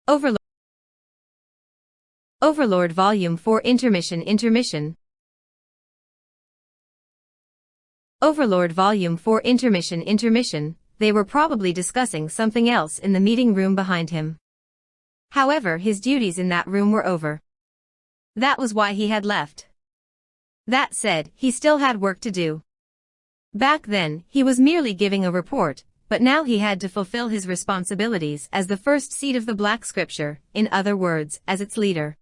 Overlord. Overlord Volume 4 Intermission. Overlord Volume 4 Intermission. They were probably discussing something else in the meeting room behind him. However, his duties in that room were over. That was why he had left. That said, he still had work to do. Back then, he was merely giving a report, but now he had to fulfill his responsibilities as the first seed of the Black Scripture, in other words, as its leader.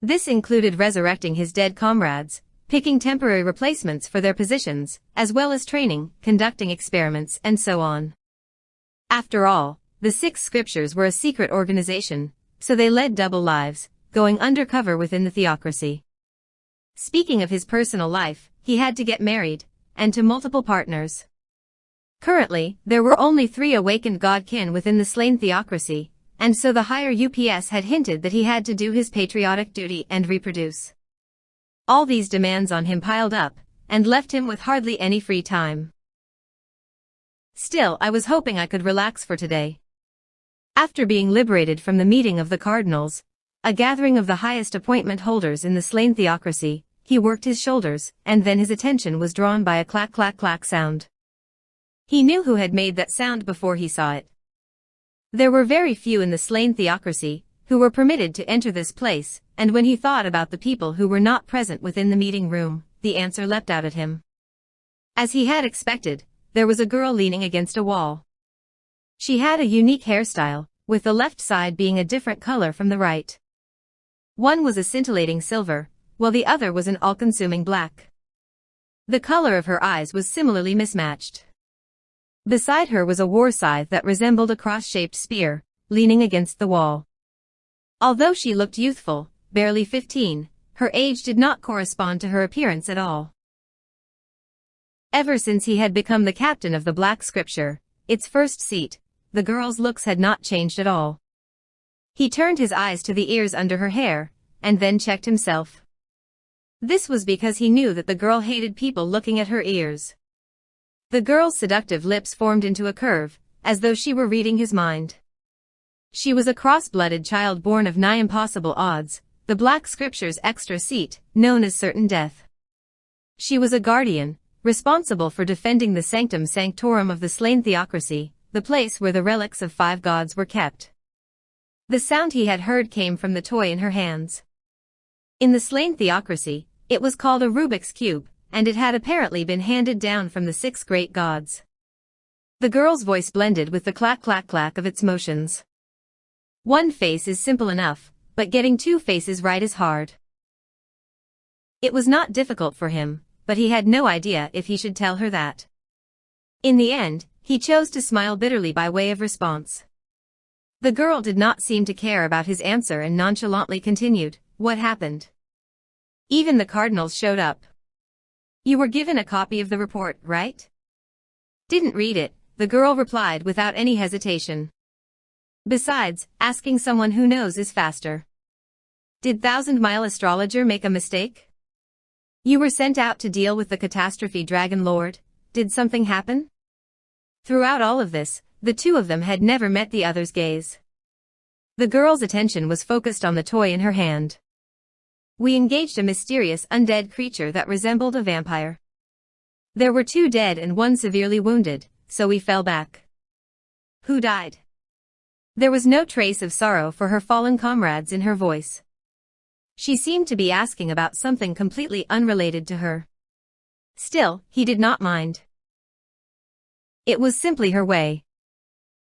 This included resurrecting his dead comrades, picking temporary replacements for their positions, as well as training, conducting experiments, and so on. After all, the Six Scriptures were a secret organization, so they led double lives, going undercover within the theocracy. Speaking of his personal life, he had to get married, and to multiple partners. Currently, there were only 3 awakened godkin within the slain theocracy, and so the higher UPS had hinted that he had to do his patriotic duty and reproduce. All these demands on him piled up, and left him with hardly any free time. Still, I was hoping I could relax for today. After being liberated from the meeting of the Cardinals, a gathering of the highest appointment holders in the slain theocracy, he worked his shoulders, and then his attention was drawn by a clack clack clack sound. He knew who had made that sound before he saw it. There were very few in the slain theocracy who were permitted to enter this place, and when he thought about the people who were not present within the meeting room, the answer leapt out at him. As he had expected, there was a girl leaning against a wall. She had a unique hairstyle, with the left side being a different color from the right. One was a scintillating silver, while the other was an all-consuming black. The color of her eyes was similarly mismatched. Beside her was a war scythe that resembled a cross-shaped spear, leaning against the wall. Although she looked youthful, barely 15, her age did not correspond to her appearance at all. Ever since he had become the captain of the Black Scripture, its first seat, the girl's looks had not changed at all. He turned his eyes to the ears under her hair, and then checked himself. This was because he knew that the girl hated people looking at her ears. The girl's seductive lips formed into a curve, as though she were reading his mind. She was a cross-blooded child born of nigh impossible odds, the Black Scripture's extra seat, known as certain death. She was a guardian, responsible for defending the sanctum sanctorum of the slain theocracy, the place where the relics of 5 gods were kept. The sound he had heard came from the toy in her hands. In the slain theocracy, it was called a Rubik's Cube, and it had apparently been handed down from the 6 great gods. The girl's voice blended with the clack clack clack of its motions. One face is simple enough, but getting 2 faces right is hard. It was not difficult for him, but he had no idea if he should tell her that. In the end, he chose to smile bitterly by way of response. The girl did not seem to care about his answer and nonchalantly continued, "What happened?" Even the Cardinals showed up. "You were given a copy of the report, right?" "Didn't read it," the girl replied without any hesitation. "Besides, asking someone who knows is faster." "Did Thousand-Mile Astrologer make a mistake?" "You were sent out to deal with the catastrophe Dragon Lord. Did something happen?" Throughout all of this, the 2 of them had never met the other's gaze. The girl's attention was focused on the toy in her hand. "We engaged a mysterious undead creature that resembled a vampire. There were 2 dead and 1 severely wounded, so we fell back." "Who died?" There was no trace of sorrow for her fallen comrades in her voice. She seemed to be asking about something completely unrelated to her. Still, he did not mind. It was simply her way.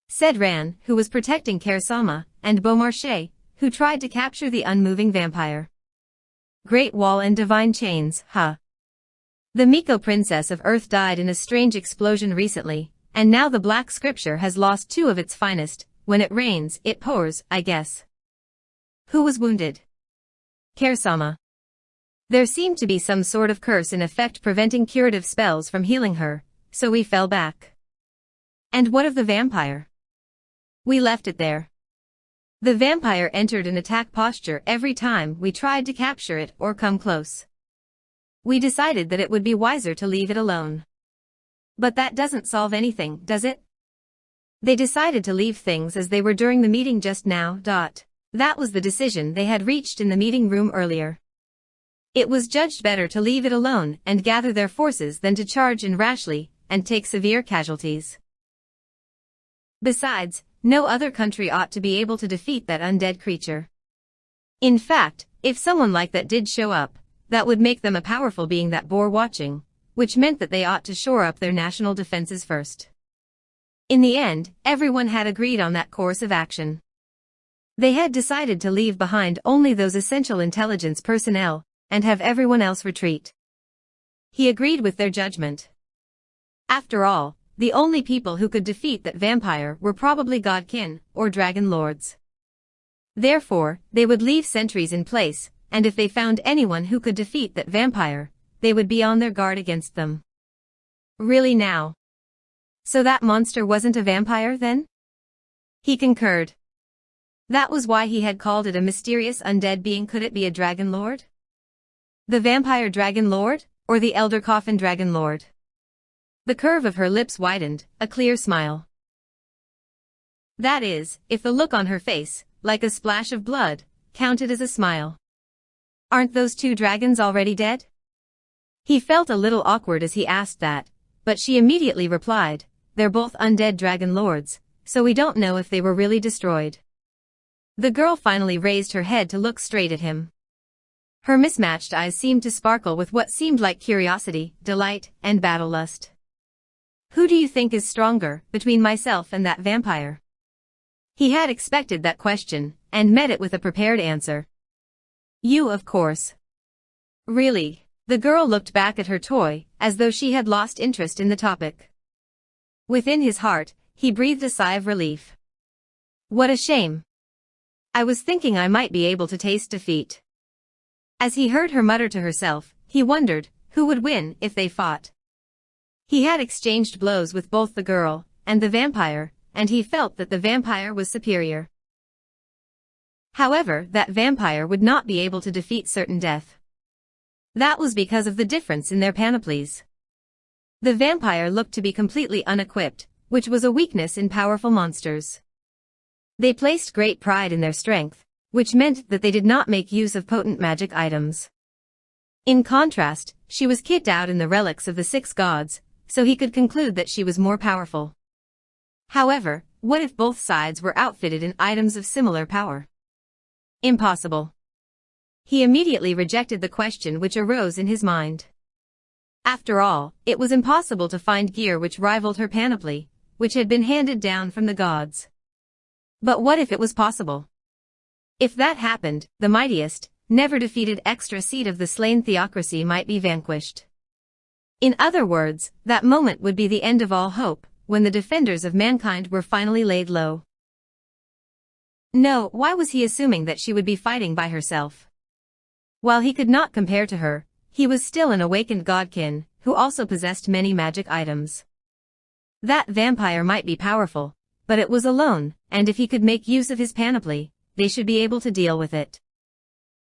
Said Ran, who was protecting Kersama, and Beaumarchais, who tried to capture the unmoving vampire. "Great Wall and Divine Chains, huh? The Miko Princess of Earth died in a strange explosion recently, and now the Black Scripture has lost 2 of its finest. When it rains, it pours, I guess." "Who was wounded?" "Kersama. There seemed to be some sort of curse in effect preventing curative spells from healing her, so we fell back." "And what of the vampire?" "We left it there. The vampire entered an attack posture every time we tried to capture it or come close. We decided that it would be wiser to leave it alone." "But that doesn't solve anything, does it?" They decided to leave things as they were during the meeting just now. That was the decision they had reached in the meeting room earlier. It was judged better to leave it alone and gather their forces than to charge in rashly and take severe casualties. Besides, no other country ought to be able to defeat that undead creature. In fact, if someone like that did show up, that would make them a powerful being that bore watching, which meant that they ought to shore up their national defenses first. In the end, everyone had agreed on that course of action. They had decided to leave behind only those essential intelligence personnel, and have everyone else retreat. He agreed with their judgment. After all, the only people who could defeat that vampire were probably godkin, or dragon lords. Therefore, they would leave sentries in place, and if they found anyone who could defeat that vampire, they would be on their guard against them. Really now? So that monster wasn't a vampire then? He concurred. That was why he had called it a mysterious undead being. Could it be a dragon lord? The vampire dragon lord, or the elder coffin dragon lord? The curve of her lips widened, a clear smile. That is, if the look on her face, like a splash of blood, counted as a smile. Aren't those two dragons already dead? He felt a little awkward as he asked that, but she immediately replied, they're both undead dragon lords, so we don't know if they were really destroyed. The girl finally raised her head to look straight at him. Her mismatched eyes seemed to sparkle with what seemed like curiosity, delight, and battle lust. Who do you think is stronger, between myself and that vampire? He had expected that question, and met it with a prepared answer. You, of course. Really? The girl looked back at her toy, as though she had lost interest in the topic. Within his heart, he breathed a sigh of relief. What a shame. I was thinking I might be able to taste defeat. As he heard her mutter to herself, he wondered, who would win if they fought. He had exchanged blows with both the girl and the vampire, and he felt that the vampire was superior. However, that vampire would not be able to defeat certain death. That was because of the difference in their panoplies. The vampire looked to be completely unequipped, which was a weakness in powerful monsters. They placed great pride in their strength, which meant that they did not make use of potent magic items. In contrast, she was kitted out in the relics of the 6 gods, so he could conclude that she was more powerful. However, what if both sides were outfitted in items of similar power? Impossible. He immediately rejected the question which arose in his mind. After all, it was impossible to find gear which rivaled her panoply, which had been handed down from the gods. But what if it was possible? If that happened, the mightiest, never-defeated extra seed of the slain theocracy might be vanquished. In other words, that moment would be the end of all hope, when the defenders of mankind were finally laid low. No, why was he assuming that she would be fighting by herself? While he could not compare to her, he was still an awakened godkin, who also possessed many magic items. That vampire might be powerful, but it was alone, and if he could make use of his panoply, they should be able to deal with it.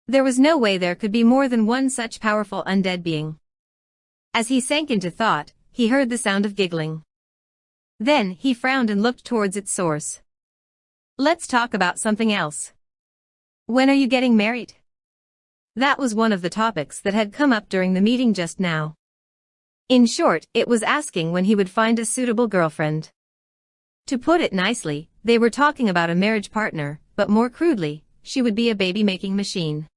There was no way there could be more than one such powerful undead being. As he sank into thought, he heard the sound of giggling. Then he frowned and looked towards its source. Let's talk about something else. When are you getting married? That was one of the topics that had come up during the meeting just now. In short, it was asking when he would find a suitable girlfriend. To put it nicely, they were talking about a marriage partner, but more crudely, she would be a baby-making machine.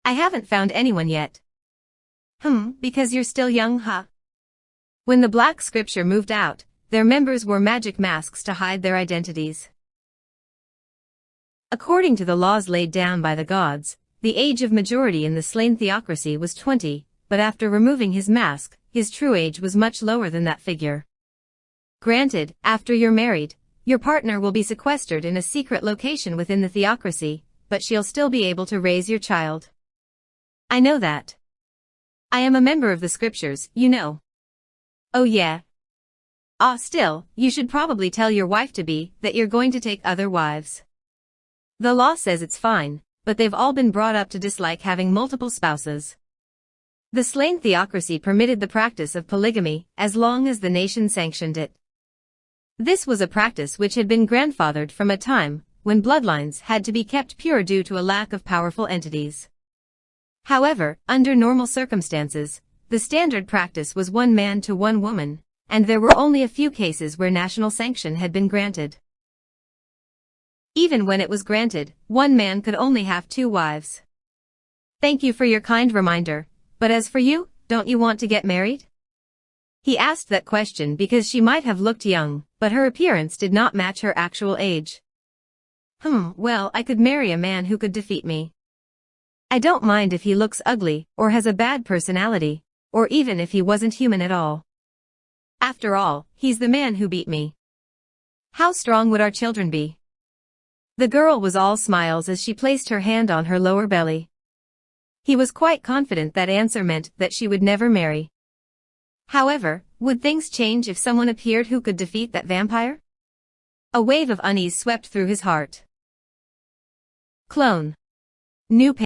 I haven't found anyone yet. Because you're still young, huh? When the Black Scripture moved out, their members wore magic masks to hide their identities. According to the laws laid down by the gods, the age of majority in the slain theocracy was 20, but after removing his mask, his true age was much lower than that figure. Granted, after you're married, your partner will be sequestered in a secret location within the theocracy, but she'll still be able to raise your child. I know that. I am a member of the scriptures, you know. Oh yeah. Still, you should probably tell your wife-to-be that you're going to take other wives. The law says it's fine, but they've all been brought up to dislike having multiple spouses. The slain theocracy permitted the practice of polygamy, as long as the nation sanctioned it. This was a practice which had been grandfathered from a time when bloodlines had to be kept pure due to a lack of powerful entities. However, under normal circumstances, the standard practice was one man to one woman, and there were only a few cases where national sanction had been granted. Even when it was granted, one man could only have 2 wives. Thank you for your kind reminder, but as for you, don't you want to get married? He asked that question because she might have looked young, but her appearance did not match her actual age. Well, I could marry a man who could defeat me. I don't mind if he looks ugly, or has a bad personality, or even if he wasn't human at all. After all, he's the man who beat me. How strong would our children be? The girl was all smiles as she placed her hand on her lower belly. He was quite confident that answer meant that she would never marry. However, would things change if someone appeared who could defeat that vampire? A wave of unease swept through his heart. Clone. New